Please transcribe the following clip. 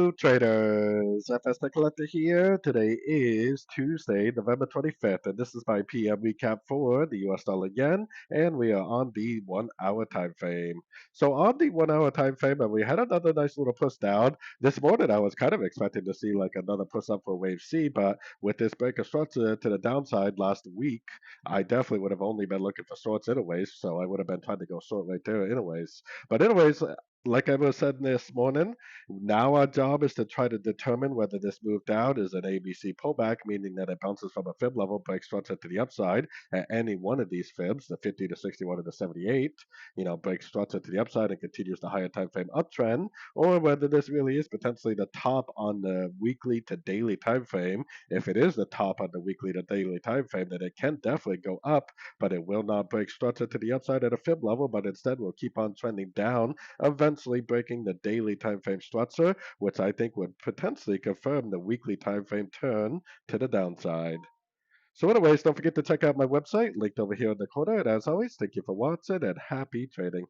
Hello, traders. FX Pip Collector here. Today is Tuesday, November 25th, and this is my PM recap for the US dollar yen, and we are on the 1 hour time frame. So, on the 1 hour time frame, and we had another nice little push down. This morning, I was kind of expecting to see like another push up for wave C, but with this break of structure to the downside last week, I definitely would have only been looking for shorts anyways, so I would have been trying to go short right there anyways. But, anyways, like I was said this morning, now our job is to try to determine whether this move down is an ABC pullback, meaning that it bounces from a fib level, breaks structure to the upside at any one of these fibs, the 50 to 61 or the 78, breaks structure to the upside and continues the higher time frame uptrend, or whether this really is potentially the top on the weekly to daily time frame. If it is the top on the weekly to daily time frame, then it can definitely go up, but it will not break structure to the upside at a fib level, but instead will keep on trending down, eventually breaking the daily time frame structure, which I think would potentially confirm the weekly time frame turn to the downside. So, anyways, don't forget to check out my website linked over here in the corner. And as always, thank you for watching and happy trading.